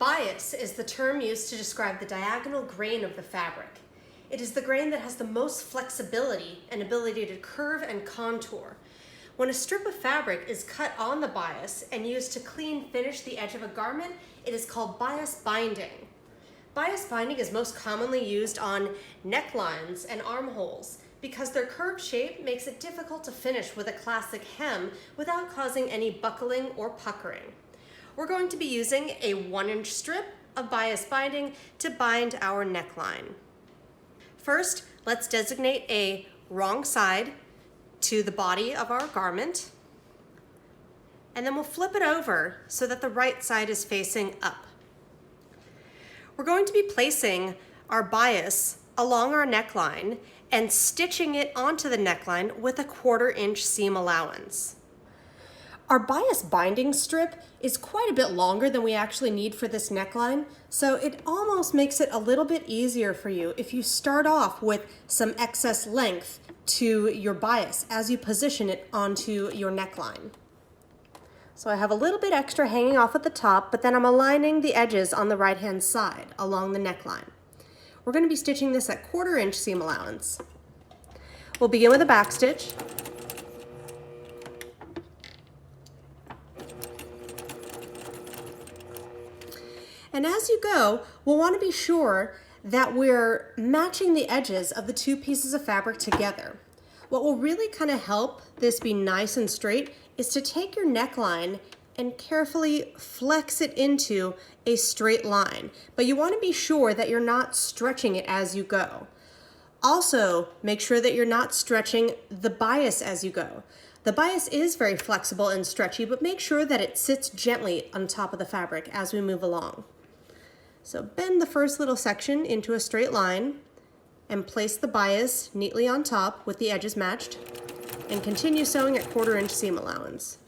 Bias is the term used to describe the diagonal grain of the fabric. It is the grain that has the most flexibility and ability to curve and contour. When a strip of fabric is cut on the bias and used to clean finish the edge of a garment, it is called bias binding. Bias binding is most commonly used on necklines and armholes because their curved shape makes it difficult to finish with a classic hem without causing any buckling or puckering. We're going to be using a 1-inch strip of bias binding to bind our neckline. First, let's designate a wrong side to the body of our garment, and then we'll flip it over so that the right side is facing up. We're going to be placing our bias along our neckline and stitching it onto the neckline with a 1/4 inch seam allowance. Our bias binding strip is quite a bit longer than we actually need for this neckline, so it almost makes it a little bit easier for you if you start off with some excess length to your bias as you position it onto your neckline. So I have a little bit extra hanging off at the top, but then I'm aligning the edges on the right-hand side along the neckline. We're going to be stitching this at 1/4 inch seam allowance. We'll begin with a back stitch. And as you go, we'll want to be sure that we're matching the edges of the two pieces of fabric together. What will really kind of help this be nice and straight is to take your neckline and carefully flex it into a straight line. But you want to be sure that you're not stretching it as you go. Also, make sure that you're not stretching the bias as you go. The bias is very flexible and stretchy, but make sure that it sits gently on top of the fabric as we move along. So bend the first little section into a straight line and place the bias neatly on top with the edges matched, and continue sewing at 1/4 inch seam allowance.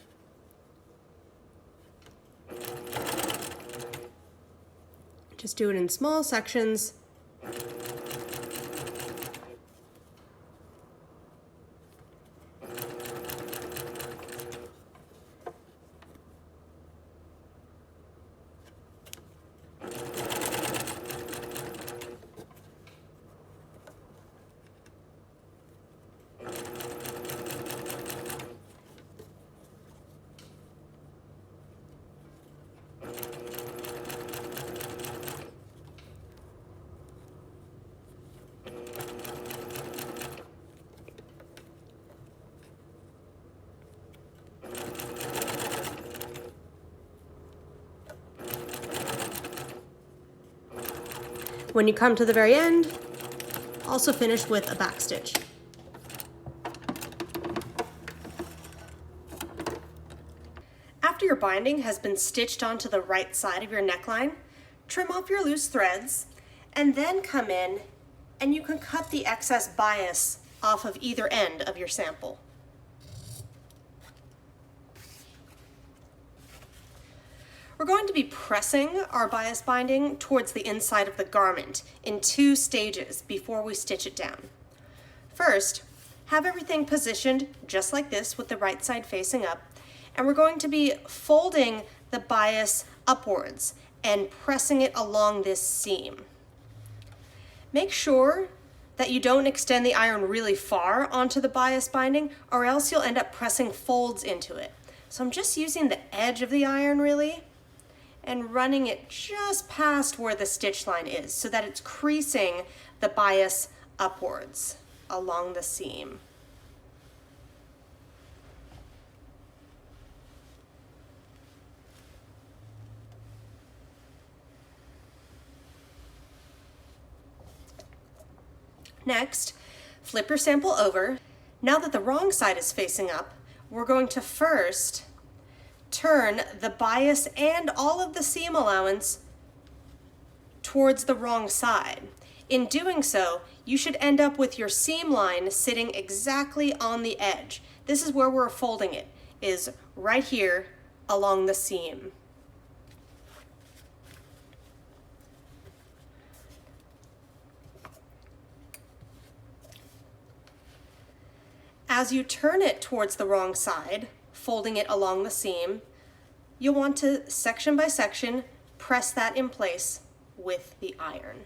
Just do it in small sections. When you come to the very end, also finish with a back stitch. After your binding has been stitched onto the right side of your neckline, trim off your loose threads and then come in and you can cut the excess bias off of either end of your sample. We're going to be pressing our bias binding towards the inside of the garment in 2 stages before we stitch it down. First, have everything positioned just like this with the right side facing up, and we're going to be folding the bias upwards and pressing it along this seam. Make sure that you don't extend the iron really far onto the bias binding, or else you'll end up pressing folds into it. So I'm just using the edge of the iron really, and running it just past where the stitch line is so that it's creasing the bias upwards along the seam. Next, flip your sample over. Now that the wrong side is facing up, we're going to first turn the bias and all of the seam allowance towards the wrong side. In doing so, you should end up with your seam line sitting exactly on the edge. This is where we're folding it, is right here along the seam. As you turn it towards the wrong side, folding it along the seam, you'll want to, section by section, press that in place with the iron.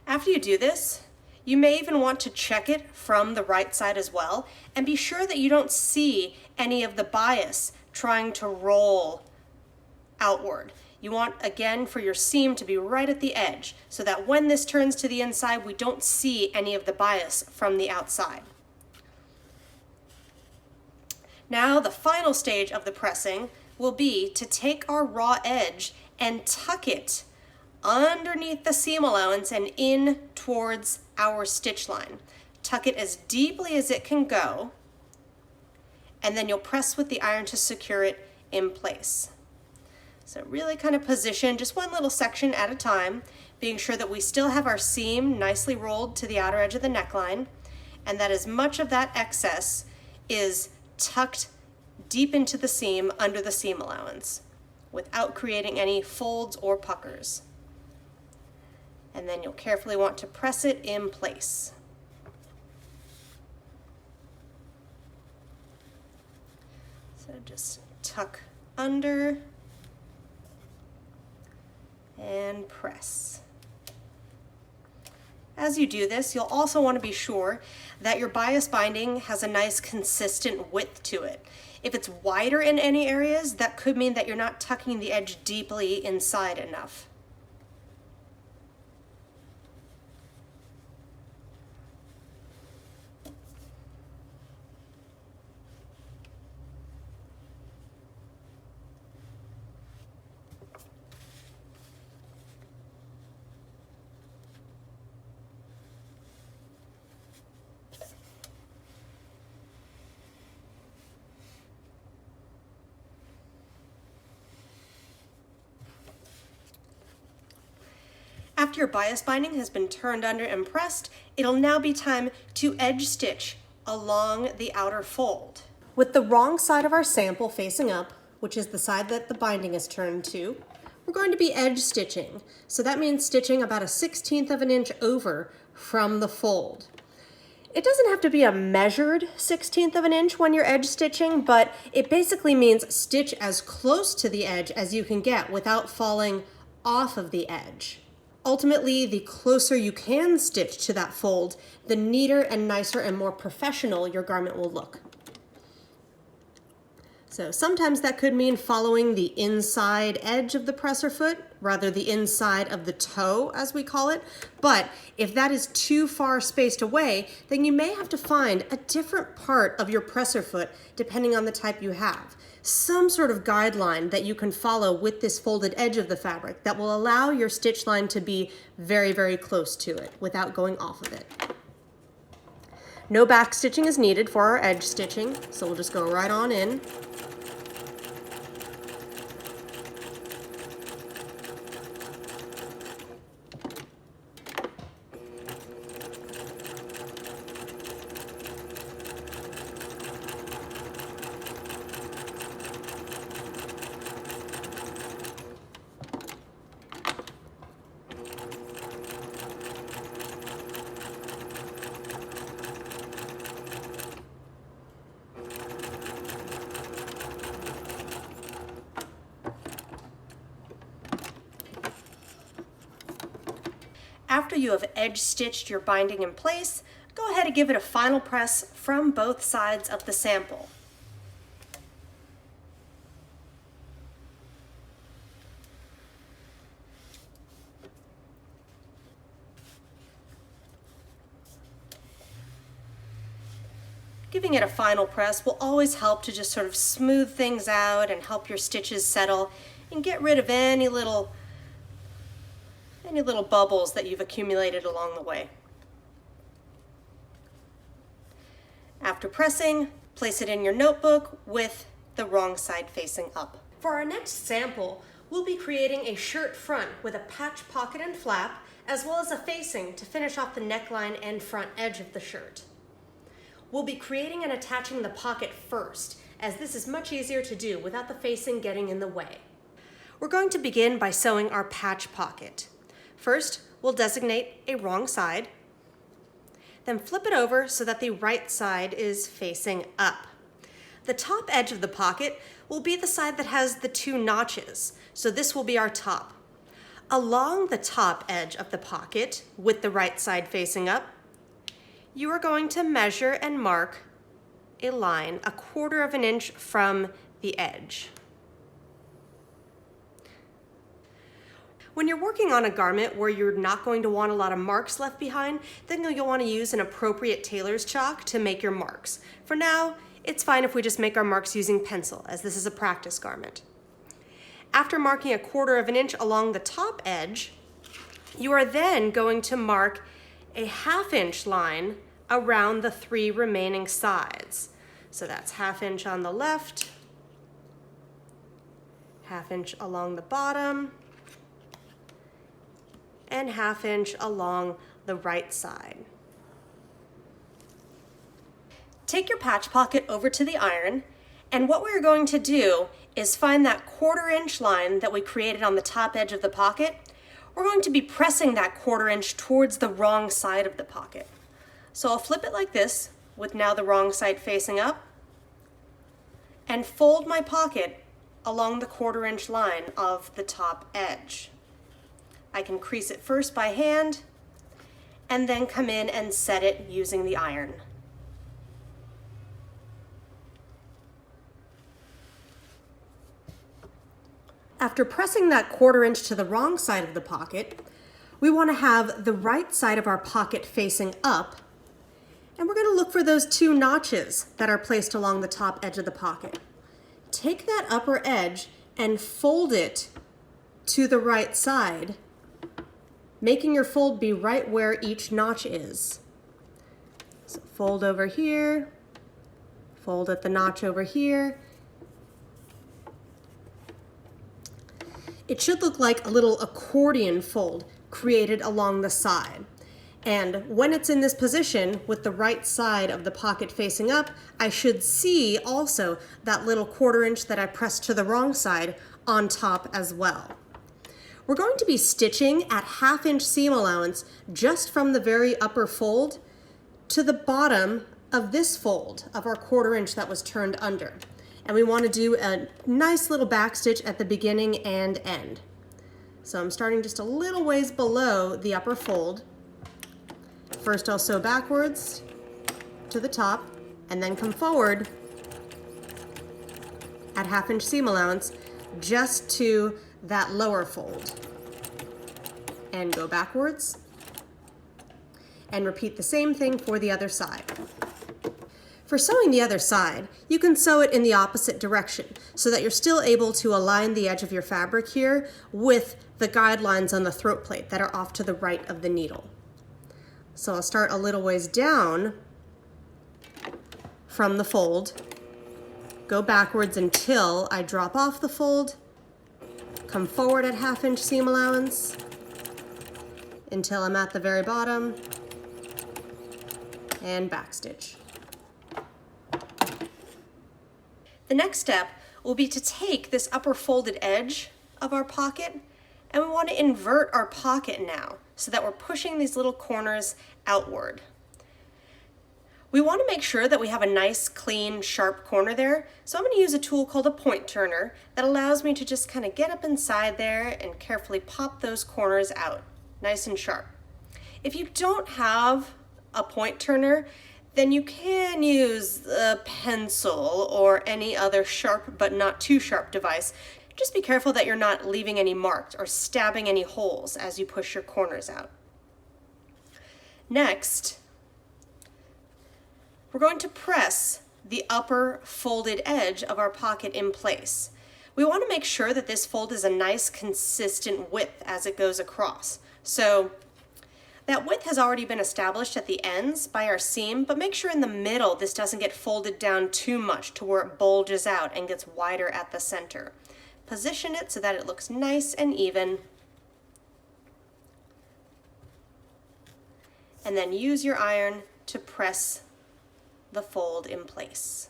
After you do this, you may even want to check it from the right side as well, and be sure that you don't see any of the bias trying to roll outward. You want, again, for your seam to be right at the edge, so that when this turns to the inside, we don't see any of the bias from the outside. Now, the final stage of the pressing will be to take our raw edge and tuck it underneath the seam allowance and in towards our stitch line. Tuck it as deeply as it can go, and then you'll press with the iron to secure it in place. So really kind of position just one little section at a time, being sure that we still have our seam nicely rolled to the outer edge of the neckline, and that as much of that excess is tucked deep into the seam under the seam allowance without creating any folds or puckers. And then you'll carefully want to press it in place. So just tuck under and press. As you do this, you'll also want to be sure that your bias binding has a nice consistent width to it. If it's wider in any areas, that could mean that you're not tucking the edge deeply inside enough. After your bias binding has been turned under and pressed, it'll now be time to edge stitch along the outer fold. With the wrong side of our sample facing up, which is the side that the binding is turned to, we're going to be edge stitching. So that means stitching about a 1/16 of an inch over from the fold. It doesn't have to be a measured 1/16 of an inch when you're edge stitching, but it basically means stitch as close to the edge as you can get without falling off of the edge. Ultimately, the closer you can stitch to that fold, the neater and nicer and more professional your garment will look. So sometimes that could mean following the inside edge of the presser foot, rather the inside of the toe, as we call it. But if that is too far spaced away, then you may have to find a different part of your presser foot depending on the type you have. Some sort of guideline that you can follow with this folded edge of the fabric that will allow your stitch line to be very, very close to it without going off of it. No back stitching is needed for our edge stitching, so we'll just go right on in. After you have edge stitched your binding in place, go ahead and give it a final press from both sides of the sample. Giving it a final press will always help to just sort of smooth things out and help your stitches settle and get rid of any little bubbles that you've accumulated along the way. After pressing, place it in your notebook with the wrong side facing up. For our next sample, we'll be creating a shirt front with a patch pocket and flap, as well as a facing to finish off the neckline and front edge of the shirt. We'll be creating and attaching the pocket first, as this is much easier to do without the facing getting in the way. We're going to begin by sewing our patch pocket. First, we'll designate a wrong side, then flip it over so that the right side is facing up. The top edge of the pocket will be the side that has the 2 notches, so this will be our top. Along the top edge of the pocket, with the right side facing up, you are going to measure and mark a line 1/4 of an inch from the edge. When you're working on a garment where you're not going to want a lot of marks left behind, then you'll want to use an appropriate tailor's chalk to make your marks. For now, it's fine if we just make our marks using pencil, as this is a practice garment. After marking 1/4 of an inch along the top edge, you are then going to mark a 1/2 inch line around the 3 remaining sides. So that's 1/2 inch on the left, 1/2 inch along the bottom, and 1/2 inch along the right side. Take your patch pocket over to the iron, and what we're going to do is find that 1/4 inch line that we created on the top edge of the pocket. We're going to be pressing that 1/4 inch towards the wrong side of the pocket. So I'll flip it like this, with now the wrong side facing up, and fold my pocket along the 1/4 inch line of the top edge. I can crease it first by hand, and then come in and set it using the iron. After pressing that 1/4 inch to the wrong side of the pocket, we want to have the right side of our pocket facing up, and we're going to look for those 2 notches that are placed along the top edge of the pocket. Take that upper edge and fold it to the right side, making your fold be right where each notch is. So fold over here, fold at the notch over here. It should look like a little accordion fold created along the side. And when it's in this position with the right side of the pocket facing up, I should see also that little 1/4 inch that I pressed to the wrong side on top as well. We're going to be stitching at 1/2 inch seam allowance just from the very upper fold to the bottom of this fold of our 1/4 inch that was turned under. And we want to do a nice little back stitch at the beginning and end. So I'm starting just a little ways below the upper fold. First I'll sew backwards to the top and then come forward at 1/2 inch seam allowance just to that lower fold, and go backwards and repeat the same thing for the other side. For sewing the other side, you can sew it in the opposite direction so that you're still able to align the edge of your fabric here with the guidelines on the throat plate that are off to the right of the needle. So I'll start a little ways down from the fold, go backwards until I drop off the fold, come forward at 1/2 inch seam allowance until I'm at the very bottom, and backstitch. The next step will be to take this upper folded edge of our pocket, and we want to invert our pocket now so that we're pushing these little corners outward. We want to make sure that we have a nice, clean, sharp corner there, so I'm going to use a tool called a point turner that allows me to just kind of get up inside there and carefully pop those corners out, nice and sharp. If you don't have a point turner, then you can use a pencil or any other sharp but not too sharp device. Just be careful that you're not leaving any marks or stabbing any holes as you push your corners out. Next, we're going to press the upper folded edge of our pocket in place. We want to make sure that this fold is a nice consistent width as it goes across. So that width has already been established at the ends by our seam, but make sure in the middle this doesn't get folded down too much to where it bulges out and gets wider at the center. Position it so that it looks nice and even, and then use your iron to press the fold in place.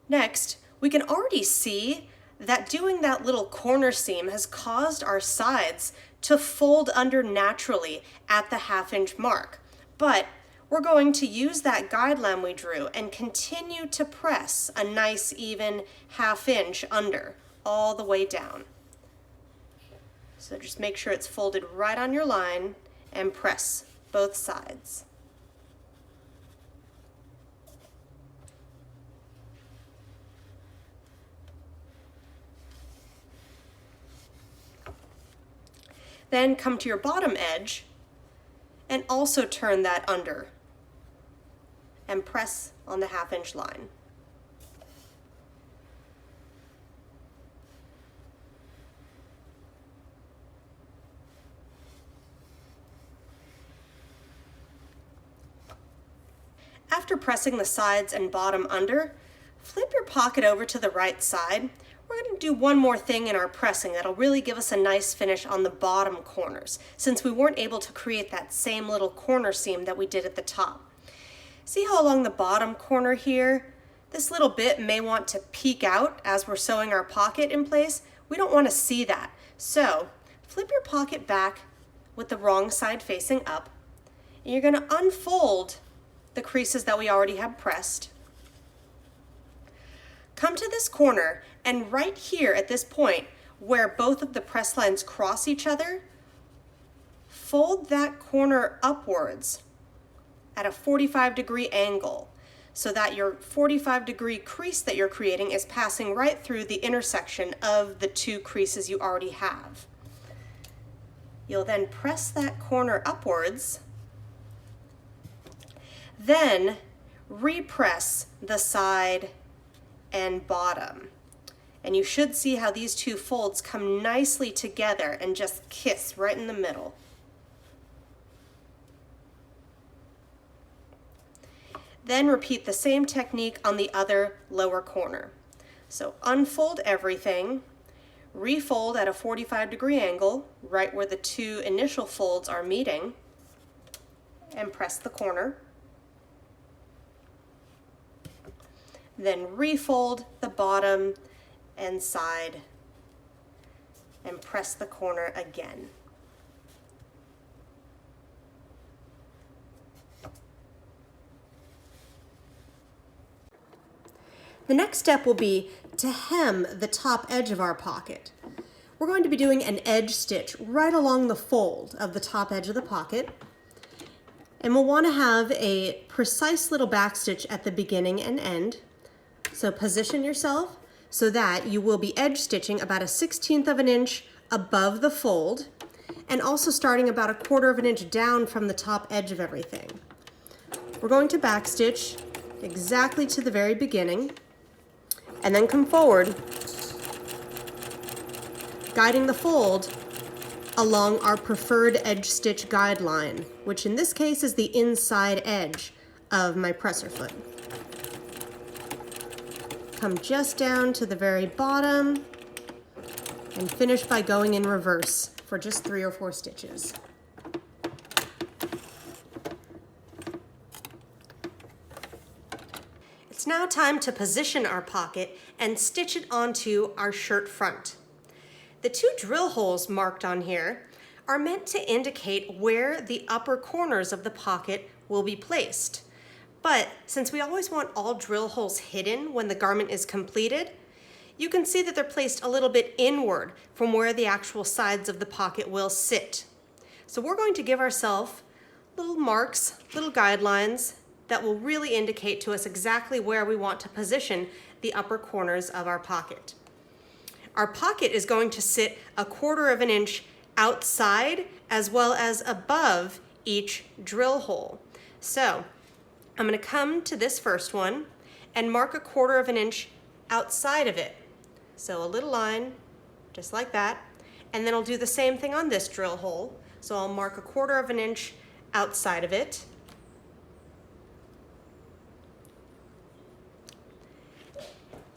Next, we can already see that doing that little corner seam has caused our sides to fold under naturally at the 1/2 inch mark. But we're going to use that guideline we drew and continue to press a nice even 1/2 inch under all the way down. So just make sure it's folded right on your line and press both sides. Then come to your bottom edge and also turn that under and press on the 1/2 inch line. After pressing the sides and bottom under, flip your pocket over to the right side. We're going to do one more thing in our pressing that'll really give us a nice finish on the bottom corners, since we weren't able to create that same little corner seam that we did at the top. See how along the bottom corner here, this little bit may want to peek out as we're sewing our pocket in place? We don't want to see that. So flip your pocket back with the wrong side facing up, and you're going to unfold the creases that we already have pressed. Come to this corner, and right here at this point where both of the press lines cross each other, fold that corner upwards at a 45-degree angle so that your 45-degree crease that you're creating is passing right through the intersection of the two creases you already have. You'll then press that corner upwards, then repress the side and bottom. And you should see how these two folds come nicely together and just kiss right in the middle. Then repeat the same technique on the other lower corner. So unfold everything, refold at a 45-degree angle, right where the two initial folds are meeting, and press the corner. Then refold the bottom and side and press the corner again. The next step will be to hem the top edge of our pocket. We're going to be doing an edge stitch right along the fold of the top edge of the pocket. And we'll want to have a precise little back stitch at the beginning and end. So position yourself so that you will be edge stitching about a 1/16 of an inch above the fold, and also starting about a 1/4 of an inch down from the top edge of everything. We're going to back stitch exactly to the very beginning, and then come forward, guiding the fold along our preferred edge stitch guideline, which in this case is the inside edge of my presser foot. Come just down to the very bottom and finish by going in reverse for just 3 or 4 stitches. It's now time to position our pocket and stitch it onto our shirt front. The 2 drill holes marked on here are meant to indicate where the upper corners of the pocket will be placed. But since we always want all drill holes hidden when the garment is completed, you can see that they're placed a little bit inward from where the actual sides of the pocket will sit. So we're going to give ourselves little marks, little guidelines that will really indicate to us exactly where we want to position the upper corners of our pocket. Our pocket is going to sit a 1/4 of an inch outside as well as above each drill hole. So I'm going to come to this first one and mark a 1/4 of an inch outside of it. So a little line, just like that. And then I'll do the same thing on this drill hole. So I'll mark a 1/4 of an inch outside of it.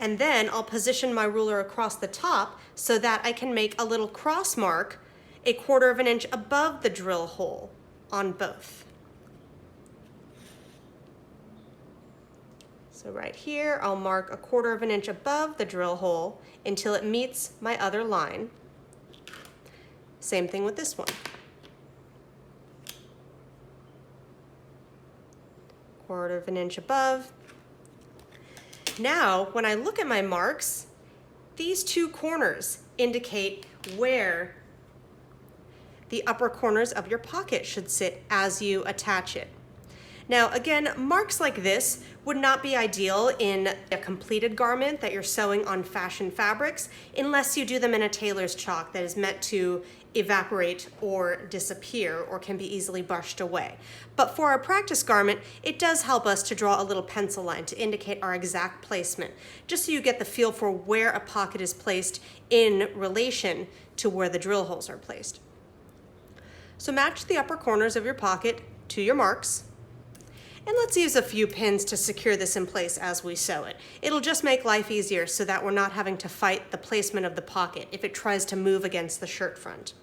And then I'll position my ruler across the top so that I can make a little cross mark a 1/4 of an inch above the drill hole on both. So right here, I'll mark 1/4 of an inch above the drill hole until it meets my other line. Same thing with this one. 1/4 of an inch above. Now, when I look at my marks, these two corners indicate where the upper corners of your pocket should sit as you attach it. Now again, marks like this would not be ideal in a completed garment that you're sewing on fashion fabrics unless you do them in a tailor's chalk that is meant to evaporate or disappear or can be easily brushed away. But for our practice garment, it does help us to draw a little pencil line to indicate our exact placement, just so you get the feel for where a pocket is placed in relation to where the drill holes are placed. So match the upper corners of your pocket to your marks. And let's use a few pins to secure this in place as we sew it. It'll just make life easier so that we're not having to fight the placement of the pocket if it tries to move against the shirt front.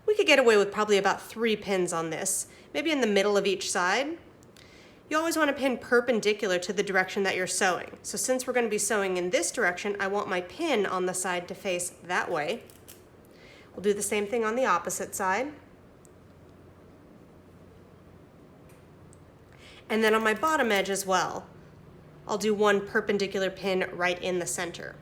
We could get away with probably about 3 pins on this, maybe in the middle of each side. You always want to pin perpendicular to the direction that you're sewing. So since we're going to be sewing in this direction, I want my pin on the side to face that way. We'll do the same thing on the opposite side. And then on my bottom edge as well, I'll do 1 perpendicular pin right in the center.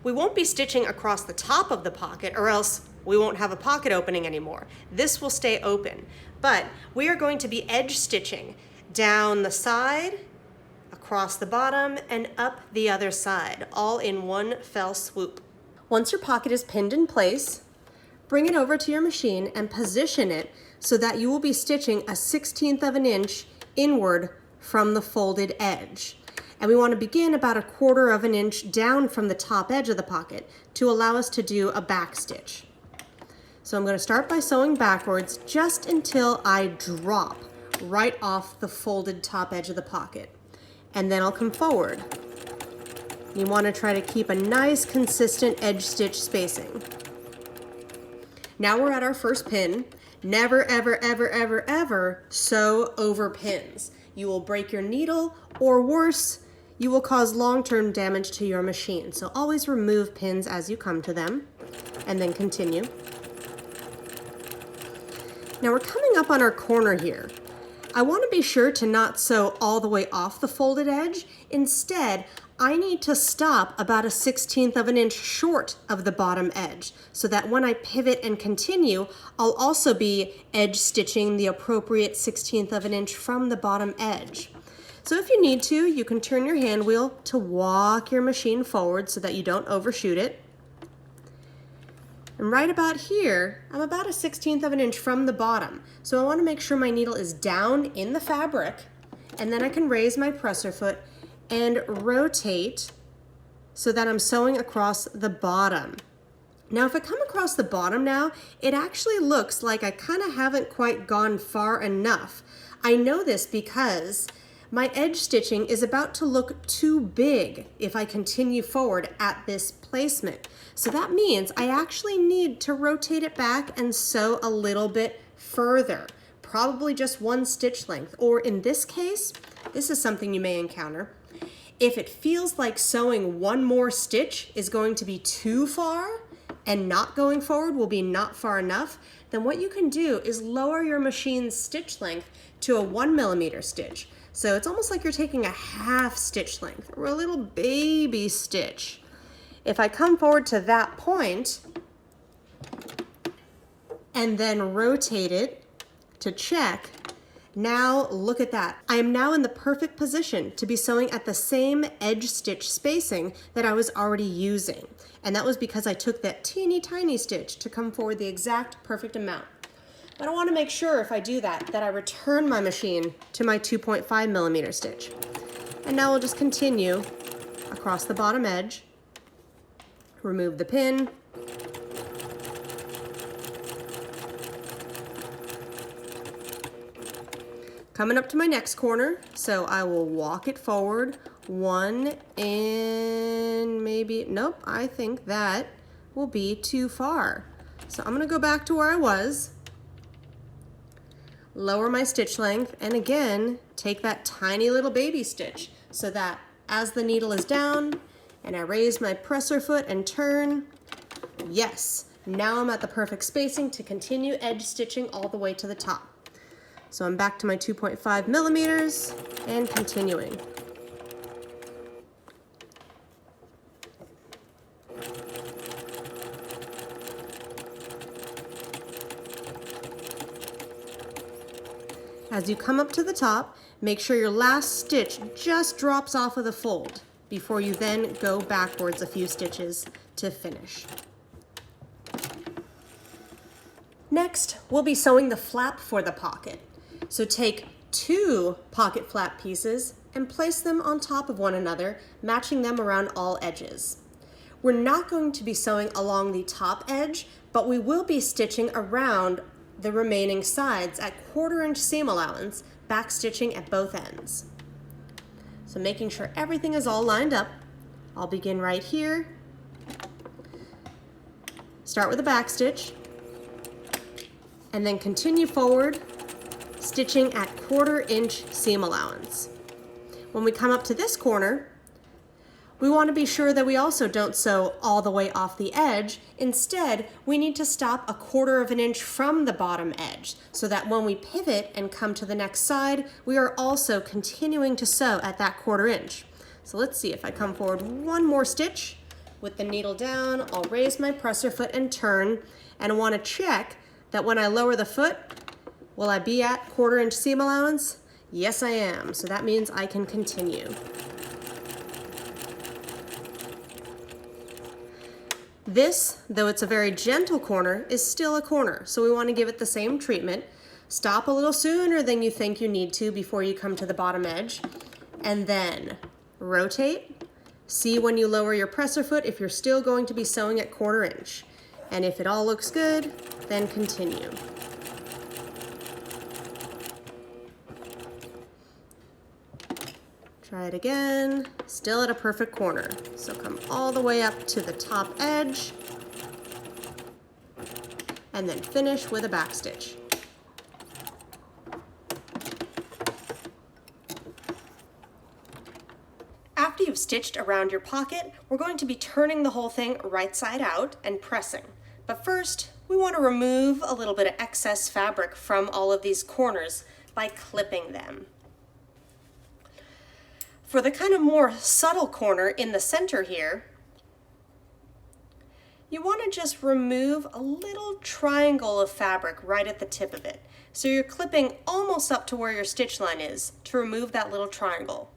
We won't be stitching across the top of the pocket or else we won't have a pocket opening anymore. This will stay open, but we are going to be edge stitching down the side, across the bottom, and up the other side, all in one fell swoop. Once your pocket is pinned in place, bring it over to your machine and position it so that you will be stitching a 1/16 of an inch inward from the folded edge. And we want to begin about 1/4 of an inch down from the top edge of the pocket to allow us to do a back stitch. So I'm going to start by sewing backwards just until I drop right off the folded top edge of the pocket. And then I'll come forward. You want to try to keep a nice consistent edge stitch spacing. Now we're at our first pin. Never, ever, ever, ever, ever sew over pins. You will break your needle, or worse, you will cause long-term damage to your machine. So always remove pins as you come to them, and then continue. Now we're coming up on our corner here. I want to be sure to not sew all the way off the folded edge. Instead, I need to stop about a 1/16 of an inch short of the bottom edge so that when I pivot and continue, I'll also be edge stitching the appropriate 1/16 of an inch from the bottom edge. So if you need to, you can turn your hand wheel to walk your machine forward so that you don't overshoot it. And right about here, I'm about a 1/16 of an inch from the bottom. So I want to make sure my needle is down in the fabric, and then I can raise my presser foot and rotate so that I'm sewing across the bottom. Now if I come across the bottom now, it actually looks like I kind of haven't quite gone far enough. I know this because my edge stitching is about to look too big if I continue forward at this placement. So that means I actually need to rotate it back and sew a little bit further, probably just 1 stitch length, or in this case, this is something you may encounter. If it feels like sewing 1 more stitch is going to be too far and not going forward will be not far enough, then what you can do is lower your machine's stitch length to a 1 millimeter stitch. So it's almost like you're taking a 1/2 stitch length or a little baby stitch. If I come forward to that point and then rotate it to check, now look at that. I am now in the perfect position to be sewing at the same edge stitch spacing that I was already using. And that was because I took that teeny tiny stitch to come forward the exact perfect amount. But I want to make sure if I do that I return my machine to my 2.5 millimeter stitch. And now we'll just continue across the bottom edge, remove the pin, coming up to my next corner, so I will walk it forward 1 and maybe, nope, I think that will be too far. So I'm gonna go back to where I was, lower my stitch length, and again, take that tiny little baby stitch so that as the needle is down and I raise my presser foot and turn, yes, now I'm at the perfect spacing to continue edge stitching all the way to the top. So I'm back to my 2.5 millimeters and continuing. As you come up to the top, make sure your last stitch just drops off of the fold before you then go backwards a few stitches to finish. Next, we'll be sewing the flap for the pocket. So take 2 pocket flap pieces and place them on top of one another, matching them around all edges. We're not going to be sewing along the top edge, but we will be stitching around the remaining sides at 1/4 inch seam allowance, back stitching at both ends. So making sure everything is all lined up, I'll begin right here. Start with a back stitch and then continue forward, stitching at 1/4 inch seam allowance. When we come up to this corner, we want to be sure that we also don't sew all the way off the edge. Instead, we need to stop a 1/4 inch from the bottom edge so that when we pivot and come to the next side, we are also continuing to sew at that 1/4 inch. So let's see, if I come forward one more stitch with the needle down, I'll raise my presser foot and turn, and I want to check that when I lower the foot, will I be at 1/4 inch seam allowance? Yes, I am. So that means I can continue. This, though it's a very gentle corner, is still a corner, so we want to give it the same treatment. Stop a little sooner than you think you need to before you come to the bottom edge, and then rotate. See when you lower your presser foot if you're still going to be sewing at 1/4 inch. And if it all looks good, then continue. Try it again, still at a perfect corner. So come all the way up to the top edge and then finish with a back stitch. After you've stitched around your pocket, we're going to be turning the whole thing right side out and pressing. But first, we want to remove a little bit of excess fabric from all of these corners by clipping them. For the kind of more subtle corner in the center here, you want to just remove a little triangle of fabric right at the tip of it. So you're clipping almost up to where your stitch line is to remove that little triangle.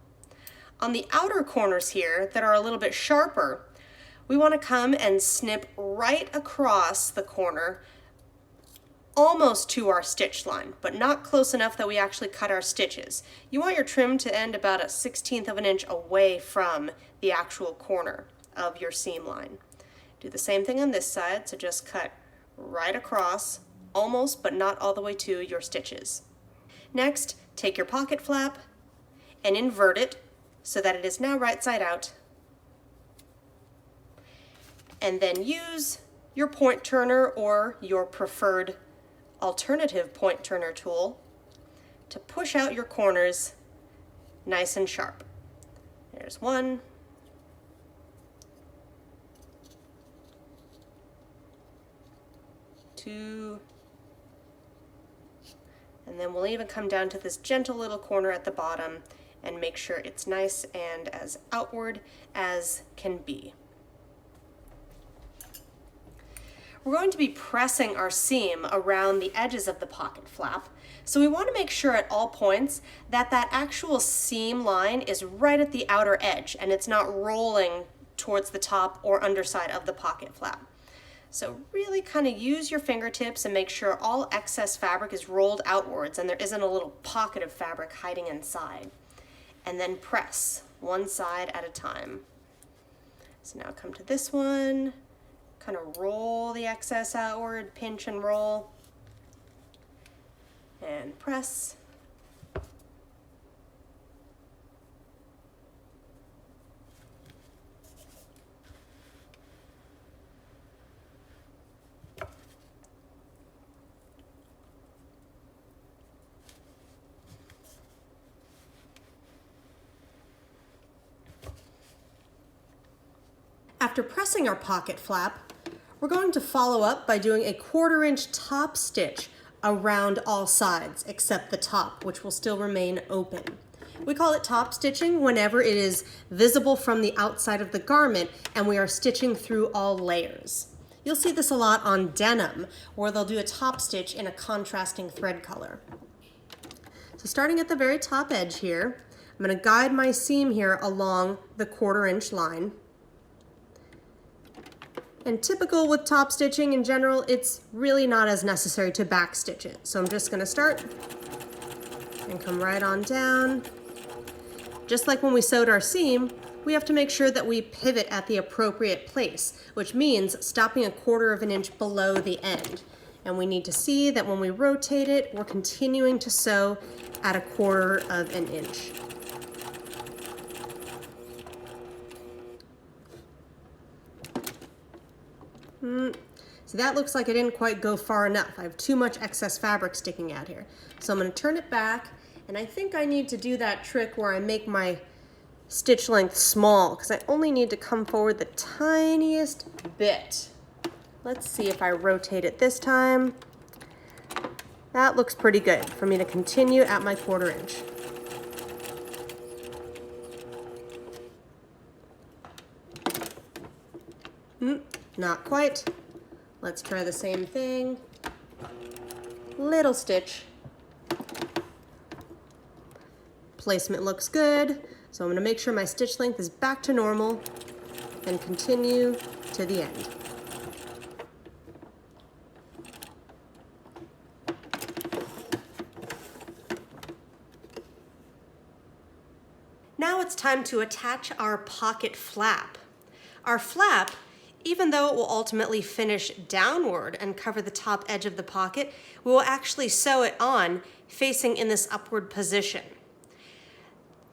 On the outer corners here that are a little bit sharper, we want to come and snip right across the corner almost to our stitch line, but not close enough that we actually cut our stitches. You want your trim to end about a 1/16 of an inch away from the actual corner of your seam line. Do the same thing on this side, so just cut right across, almost but not all the way to your stitches. Next, take your pocket flap and invert it so that it is now right side out. And then use your point turner or your preferred alternative point turner tool to push out your corners nice and sharp. There's one. Two. And then we'll even come down to this gentle little corner at the bottom and make sure it's nice and as outward as can be. We're going to be pressing our seam around the edges of the pocket flap, so we want to make sure at all points that that actual seam line is right at the outer edge and it's not rolling towards the top or underside of the pocket flap. So really kind of use your fingertips and make sure all excess fabric is rolled outwards and there isn't a little pocket of fabric hiding inside. And then press one side at a time. So now come to this one. Kind of roll the excess outward, pinch and roll, and press. After pressing our pocket flap, we're going to follow up by doing a 1/4 inch top stitch around all sides except the top, which will still remain open. We call it top stitching whenever it is visible from the outside of the garment and we are stitching through all layers. You'll see this a lot on denim, where they'll do a top stitch in a contrasting thread color. So starting at the very top edge here, I'm going to guide my seam here along the 1/4 inch line. And typical with top stitching in general, it's really not as necessary to back stitch it. So I'm just going to start and come right on down. Just like when we sewed our seam, we have to make sure that we pivot at the appropriate place, which means stopping a 1/4 inch below the end. And we need to see that when we rotate it, we're continuing to sew at a 1/4 inch. So that looks like I didn't quite go far enough. I have too much excess fabric sticking out here. So I'm going to turn it back, and I think I need to do that trick where I make my stitch length small because I only need to come forward the tiniest bit. Let's see if I rotate it this time. That looks pretty good for me to continue at my 1/4 inch. Not quite. Let's try the same thing. Little stitch. Placement looks good, so I'm going to make sure my stitch length is back to normal and continue to the end. Now it's time to attach our pocket flap. Our flap, even though it will ultimately finish downward and cover the top edge of the pocket, we will actually sew it on facing in this upward position.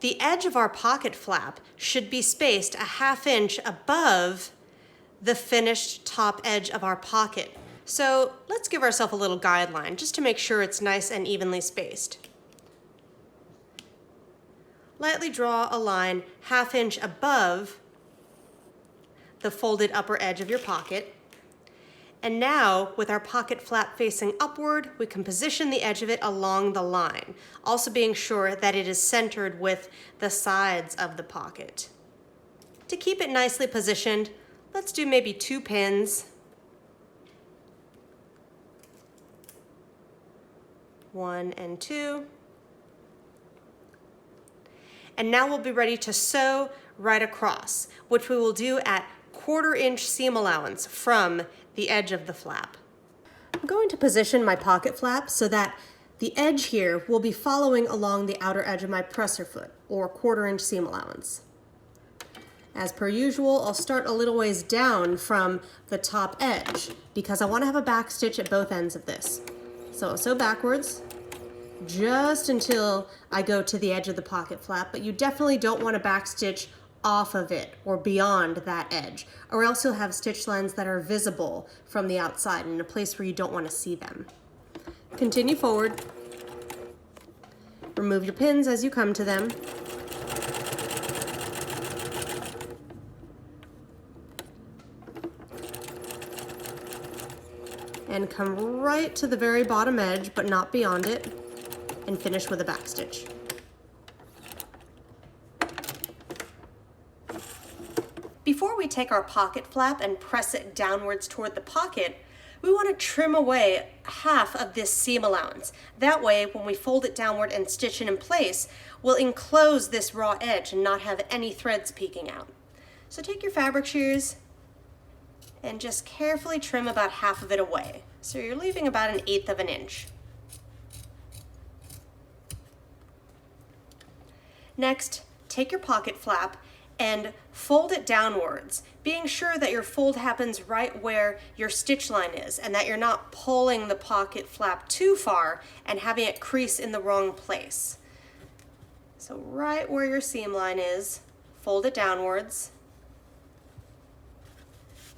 The edge of our pocket flap should be spaced a 1/2 inch above the finished top edge of our pocket. So let's give ourselves a little guideline just to make sure it's nice and evenly spaced. Lightly draw a line 1/2 inch above the folded upper edge of your pocket. And now, with our pocket flap facing upward, we can position the edge of it along the line, also being sure that it is centered with the sides of the pocket. To keep it nicely positioned, let's do maybe 2 pins. 1 and 2. And now we'll be ready to sew right across, which we will do at 1/4 inch seam allowance from the edge of the flap. I'm going to position my pocket flap so that the edge here will be following along the outer edge of my presser foot, or 1/4 inch seam allowance. As per usual, I'll start a little ways down from the top edge because I want to have a back stitch at both ends of this. So I'll sew backwards just until I go to the edge of the pocket flap, but you definitely don't want to back stitch off of it or beyond that edge, or else you'll have stitch lines that are visible from the outside in a place where you don't want to see them. Continue forward. Remove your pins as you come to them. And come right to the very bottom edge, but not beyond it, and finish with a back stitch. Before we take our pocket flap and press it downwards toward the pocket, we want to trim away 1/2 of this seam allowance. That way, when we fold it downward and stitch it in place, we'll enclose this raw edge and not have any threads peeking out. So take your fabric shears and just carefully trim about 1/2 of it away. So you're leaving about 1/8 inch. Next, take your pocket flap and fold it downwards, being sure that your fold happens right where your stitch line is and that you're not pulling the pocket flap too far and having it crease in the wrong place. So right where your seam line is, fold it downwards.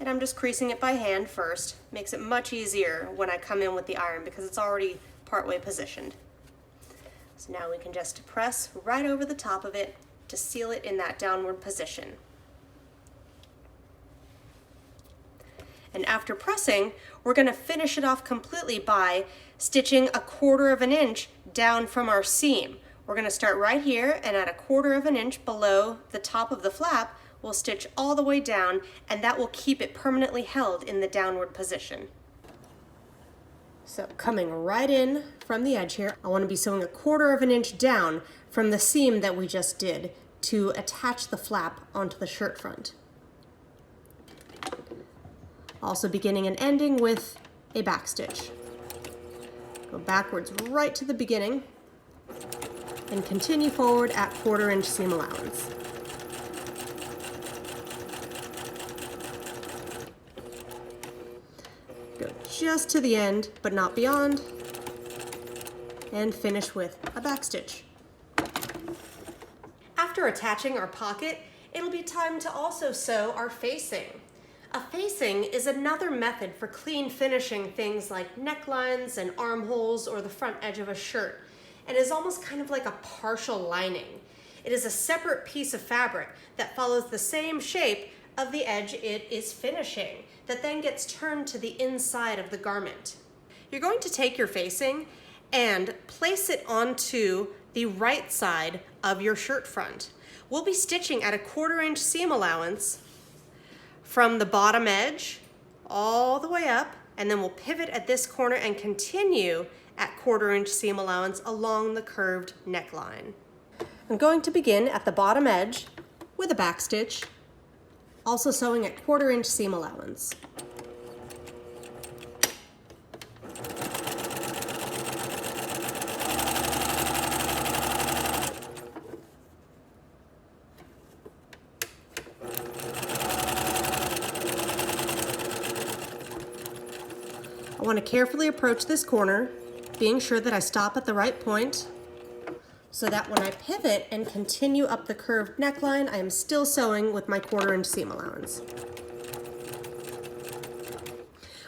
And I'm just creasing it by hand first. Makes it much easier when I come in with the iron because it's already partway positioned. So now we can just press right over the top of it to seal it in that downward position. And after pressing, we're going to finish it off completely by stitching 1/4 inch down from our seam. We're going to start right here, and at 1/4 inch below the top of the flap, we'll stitch all the way down, and that will keep it permanently held in the downward position. So coming right in from the edge here, I want to be sewing 1/4 inch down from the seam that we just did to attach the flap onto the shirt front. Also beginning and ending with a back stitch. Go backwards right to the beginning and continue forward at 1/4 inch seam allowance. Go just to the end, but not beyond, and finish with a back stitch. After attaching our pocket, it'll be time to also sew our facing. A facing is another method for clean finishing things like necklines and armholes or the front edge of a shirt, and is almost kind of like a partial lining. It is a separate piece of fabric that follows the same shape of the edge it is finishing, that then gets turned to the inside of the garment. You're going to take your facing and place it onto the right side of your shirt front. We'll be stitching at 1/4 inch seam allowance from the bottom edge all the way up, and then we'll pivot at this corner and continue at 1/4 inch seam allowance along the curved neckline. I'm going to begin at the bottom edge with a back stitch, also sewing at 1/4 inch seam allowance. I want to carefully approach this corner, being sure that I stop at the right point, so that when I pivot and continue up the curved neckline, I am still sewing with my 1/4 inch seam allowance.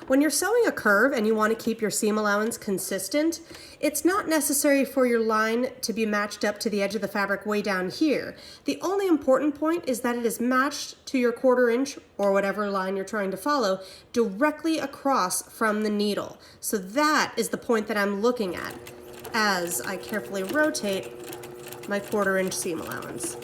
When you're sewing a curve and you want to keep your seam allowance consistent, it's not necessary for your line to be matched up to the edge of the fabric way down here. The only important point is that it is matched to your 1/4 inch, or whatever line you're trying to follow, directly across from the needle. So that is the point that I'm looking at as I carefully rotate my 1/4 inch seam allowance.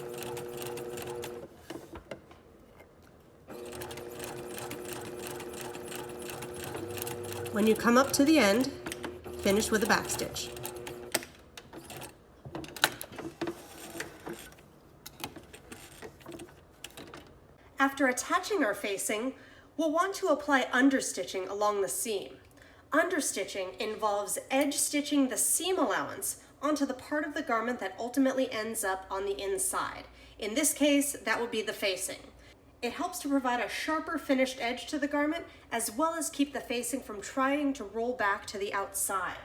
When you come up to the end, finish with a back stitch. After attaching our facing, we'll want to apply understitching along the seam. Understitching involves edge stitching the seam allowance onto the part of the garment that ultimately ends up on the inside. In this case, that would be the facing. It helps to provide a sharper finished edge to the garment, as well as keep the facing from trying to roll back to the outside.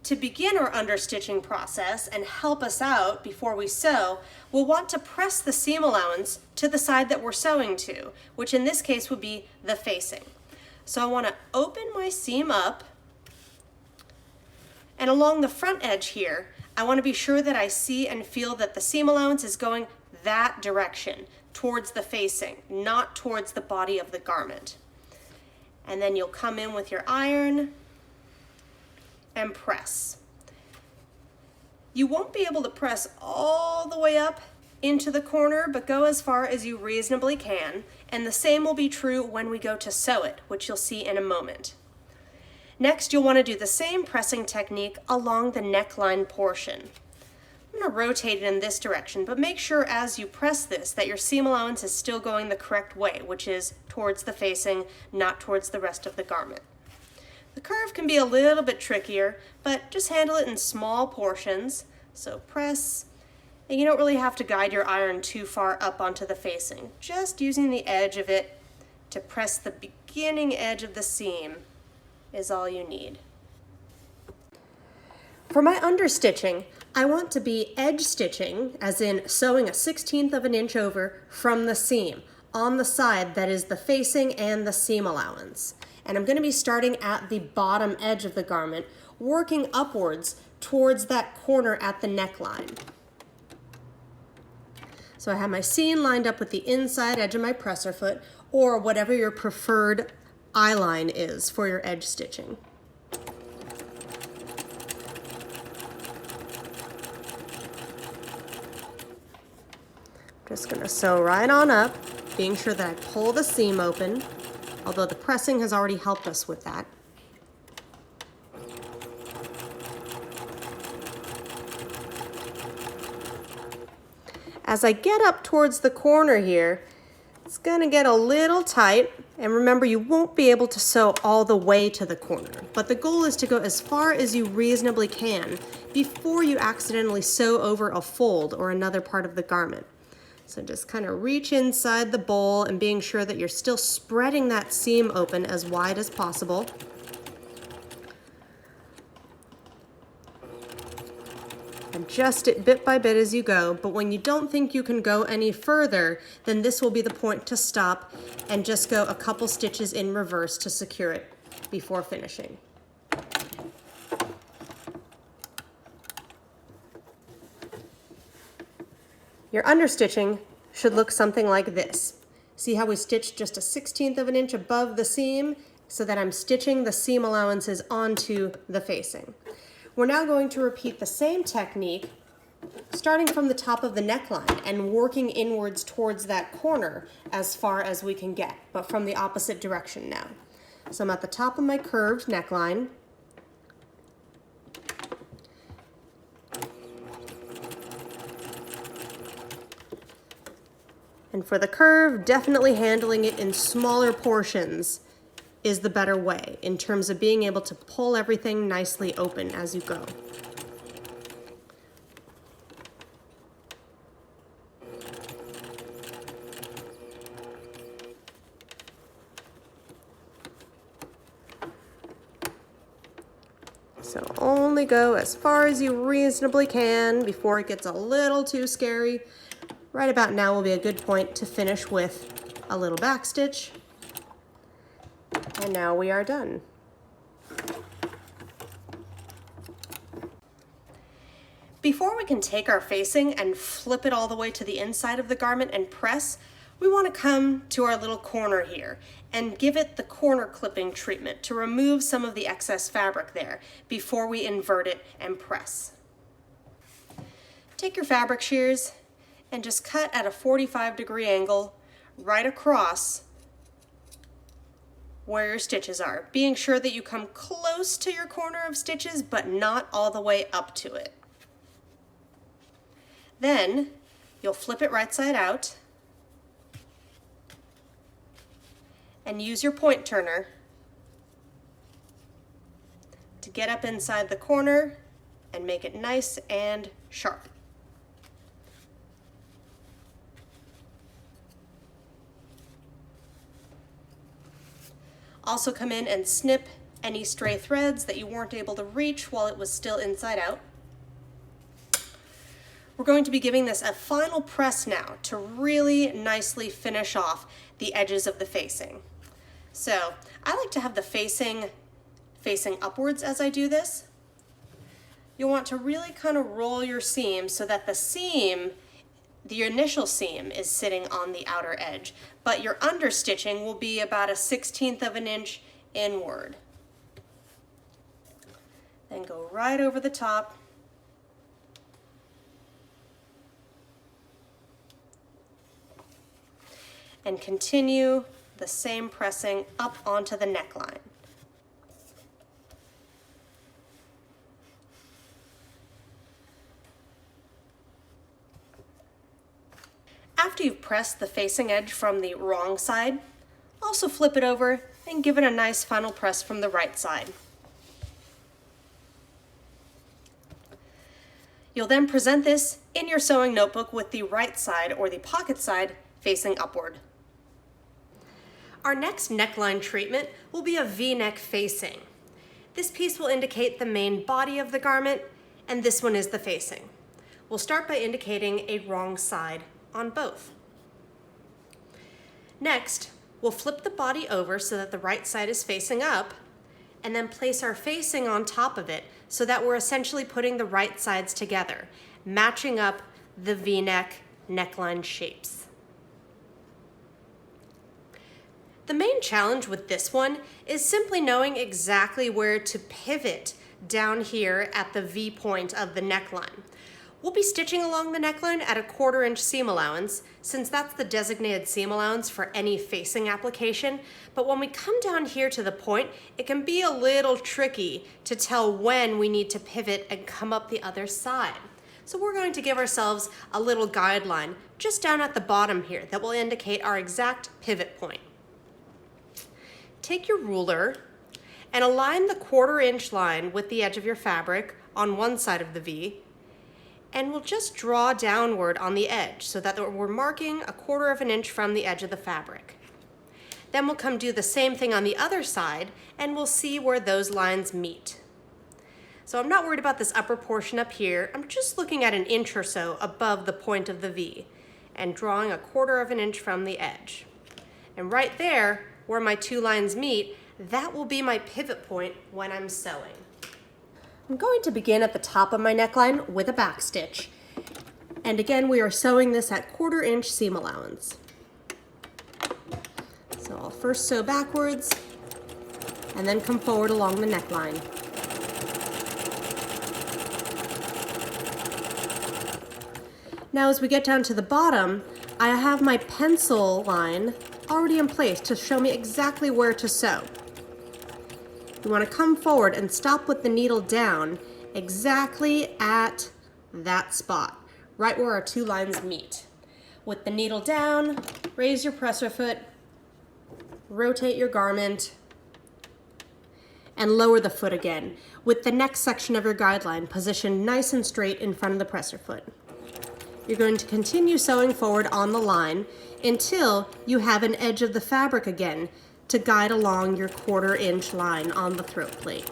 To begin our understitching process and help us out before we sew, we'll want to press the seam allowance to the side that we're sewing to, which in this case would be the facing. So I want to open my seam up, and along the front edge here, I want to be sure that I see and feel that the seam allowance is going that direction, towards the facing, not towards the body of the garment. And then you'll come in with your iron and press. You won't be able to press all the way up into the corner, but go as far as you reasonably can, and the same will be true when we go to sew it, which you'll see in a moment. Next, you'll want to do the same pressing technique along the neckline portion. I'm going to rotate it in this direction, but make sure as you press this that your seam allowance is still going the correct way, which is towards the facing, not towards the rest of the garment. The curve can be a little bit trickier, but just handle it in small portions. So press, and you don't really have to guide your iron too far up onto the facing. Just using the edge of it to press the beginning edge of the seam is all you need. For my understitching, I want to be edge stitching, as in sewing 1/16 of an inch over from the seam on the side that is the facing and the seam allowance. And I'm going to be starting at the bottom edge of the garment, working upwards towards that corner at the neckline. So I have my seam lined up with the inside edge of my presser foot, or whatever your preferred eye line is for your edge stitching. Just gonna sew right on up, being sure that I pull the seam open, although the pressing has already helped us with that. As I get up towards the corner here, it's gonna get a little tight, and remember, you won't be able to sew all the way to the corner, but the goal is to go as far as you reasonably can before you accidentally sew over a fold or another part of the garment. So just kind of reach inside the bowl and being sure that you're still spreading that seam open as wide as possible. Adjust it bit by bit as you go, but when you don't think you can go any further, then this will be the point to stop and just go a couple stitches in reverse to secure it before finishing. Your understitching should look something like this. See how we stitched just a 1/16 of an inch above the seam so that I'm stitching the seam allowances onto the facing. We're now going to repeat the same technique starting from the top of the neckline and working inwards towards that corner as far as we can get, but from the opposite direction now. So I'm at the top of my curved neckline. And for the curve, definitely handling it in smaller portions is the better way in terms of being able to pull everything nicely open as you go. So only go as far as you reasonably can before it gets a little too scary. Right about now will be a good point to finish with a little back stitch. And now we are done. Before we can take our facing and flip it all the way to the inside of the garment and press, we want to come to our little corner here and give it the corner clipping treatment to remove some of the excess fabric there before we invert it and press. Take your fabric shears and just cut at a 45-degree angle right across where your stitches are, being sure that you come close to your corner of stitches but not all the way up to it. Then you'll flip it right side out and use your point turner to get up inside the corner and make it nice and sharp. Also come in and snip any stray threads that you weren't able to reach while it was still inside out. We're going to be giving this a final press now to really nicely finish off the edges of the facing. So I like to have the facing upwards as I do this. You'll want to really kind of roll your seam so that the seam, the initial seam, is sitting on the outer edge, but your understitching will be about a 1/16 of an inch inward. Then go right over the top. And continue the same pressing up onto the neckline. After you've pressed the facing edge from the wrong side, also flip it over and give it a nice final press from the right side. You'll then present this in your sewing notebook with the right side or the pocket side facing upward. Our next neckline treatment will be a V-neck facing. This piece will indicate the main body of the garment, and this one is the facing. We'll start by indicating a wrong side on both. Next, we'll flip the body over so that the right side is facing up, and then place our facing on top of it so that we're essentially putting the right sides together, matching up the V-neck neckline shapes. The main challenge with this one is simply knowing exactly where to pivot down here at the V point of the neckline. We'll be stitching along the neckline at a 1/4 inch seam allowance, since that's the designated seam allowance for any facing application. But when we come down here to the point, it can be a little tricky to tell when we need to pivot and come up the other side. So we're going to give ourselves a little guideline just down at the bottom here that will indicate our exact pivot point. Take your ruler and align the 1/4 inch line with the edge of your fabric on one side of the V, and we'll just draw downward on the edge so that we're marking a 1/4 of an inch from the edge of the fabric. Then we'll come do the same thing on the other side, and we'll see where those lines meet. So I'm not worried about this upper portion up here. I'm just looking at an inch or so above the point of the V and drawing a 1/4 of an inch from the edge. And right there, where my two lines meet, that will be my pivot point when I'm sewing. I'm going to begin at the top of my neckline with a back stitch. And again, we are sewing this at 1/4 inch seam allowance. So I'll first sew backwards and then come forward along the neckline. Now as we get down to the bottom, I have my pencil line already in place to show me exactly where to sew. You want to come forward and stop with the needle down exactly at that spot, right where our two lines meet. With the needle down, raise your presser foot, rotate your garment, and lower the foot again, with the next section of your guideline positioned nice and straight in front of the presser foot. You're going to continue sewing forward on the line until you have an edge of the fabric again to guide along your 1/4 inch line on the throat plate.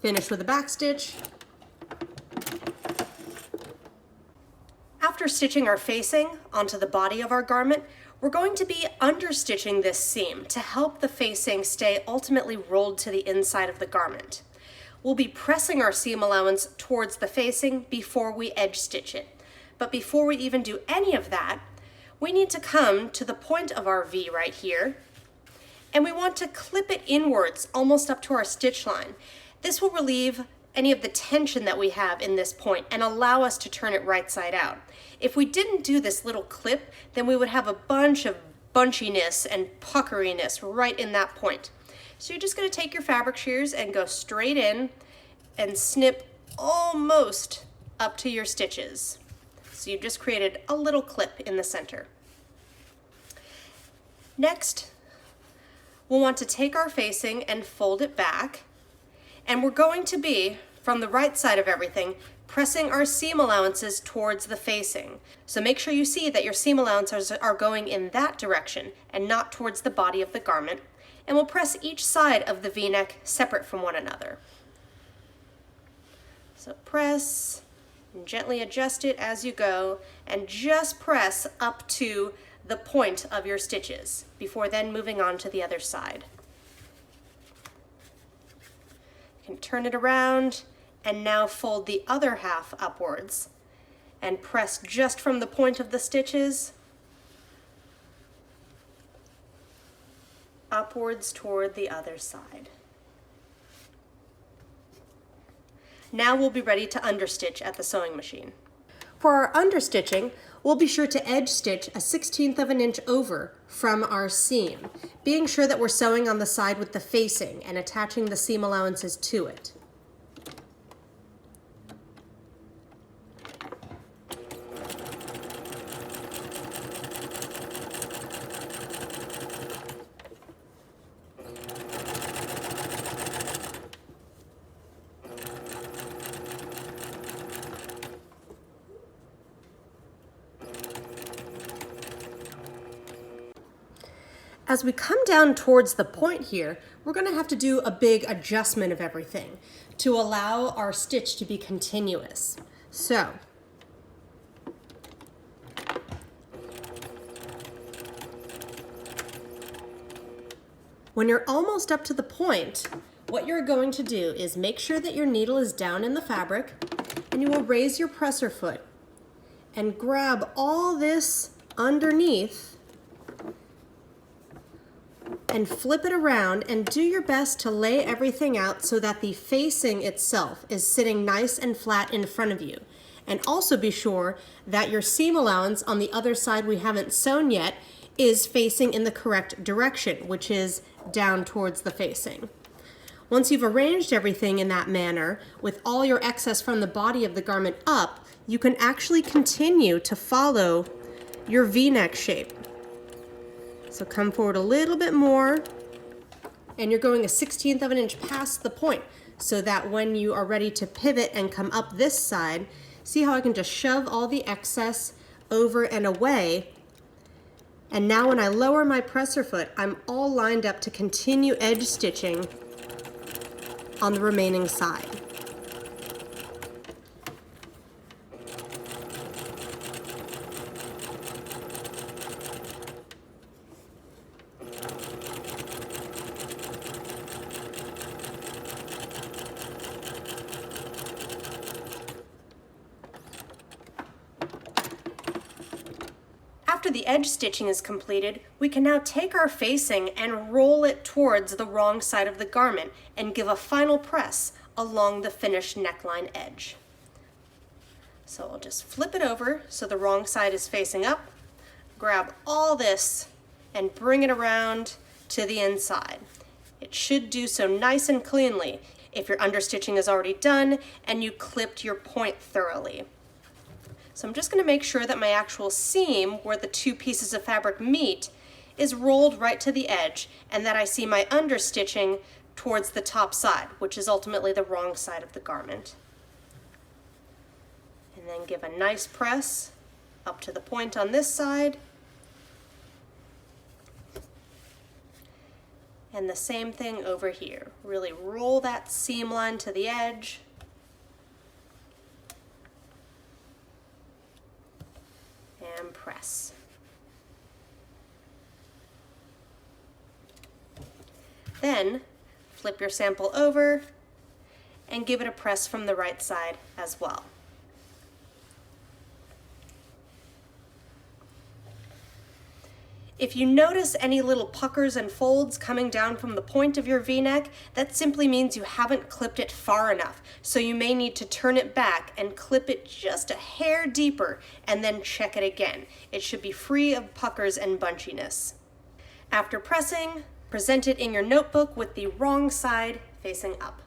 Finish with a back stitch. After stitching our facing onto the body of our garment, we're going to be understitching this seam to help the facing stay ultimately rolled to the inside of the garment. We'll be pressing our seam allowance towards the facing before we edge stitch it. But before we even do any of that, we need to come to the point of our V right here, and we want to clip it inwards almost up to our stitch line. This will relieve any of the tension that we have in this point and allow us to turn it right side out. If we didn't do this little clip, then we would have a bunch of bunchiness and puckeriness right in that point. So you're just going to take your fabric shears and go straight in and snip almost up to your stitches. So you've just created a little clip in the center. Next, we'll want to take our facing and fold it back, and we're going to be, from the right side of everything, pressing our seam allowances towards the facing. So make sure you see that your seam allowances are going in that direction and not towards the body of the garment. And we'll press each side of the V-neck separate from one another. So press and gently adjust it as you go, and just press up to the point of your stitches before then moving on to the other side. You can turn it around and now fold the other half upwards and press just from the point of the stitches upwards toward the other side. Now we'll be ready to understitch at the sewing machine. For our understitching, we'll be sure to edge stitch a 1/16 of an inch over from our seam, being sure that we're sewing on the side with the facing and attaching the seam allowances to it. As we come down towards the point here, we're going to have to do a big adjustment of everything to allow our stitch to be continuous. So, When you're almost up to the point, what you're going to do is make sure that your needle is down in the fabric, and you will raise your presser foot and grab all this underneath and flip it around, and do your best to lay everything out so that the facing itself is sitting nice and flat in front of you. And also be sure that your seam allowance on the other side we haven't sewn yet is facing in the correct direction, which is down towards the facing. Once you've arranged everything in that manner, with all your excess from the body of the garment up, you can actually continue to follow your V-neck shape. So come forward a little bit more, and you're going 1/16 of an inch past the point, so that when you are ready to pivot and come up this side, see how I can just shove all the excess over and away. And now when I lower my presser foot, I'm all lined up to continue edge stitching on the remaining side. After the edge stitching is completed, we can now take our facing and roll it towards the wrong side of the garment and give a final press along the finished neckline edge. So I'll just flip it over so the wrong side is facing up, grab all this and bring it around to the inside. It should do so nice and cleanly if your understitching is already done and you clipped your point thoroughly. So I'm just going to make sure that my actual seam, where the two pieces of fabric meet, is rolled right to the edge, and that I see my understitching towards the top side, which is ultimately the wrong side of the garment. And then give a nice press up to the point on this side. And the same thing over here. Really roll that seam line to the edge. And press. Then flip your sample over and give it a press from the right side as well. If you notice any little puckers and folds coming down from the point of your V-neck, that simply means you haven't clipped it far enough. So you may need to turn it back and clip it just a hair deeper and then check it again. It should be free of puckers and bunchiness. After pressing, present it in your notebook with the wrong side facing up.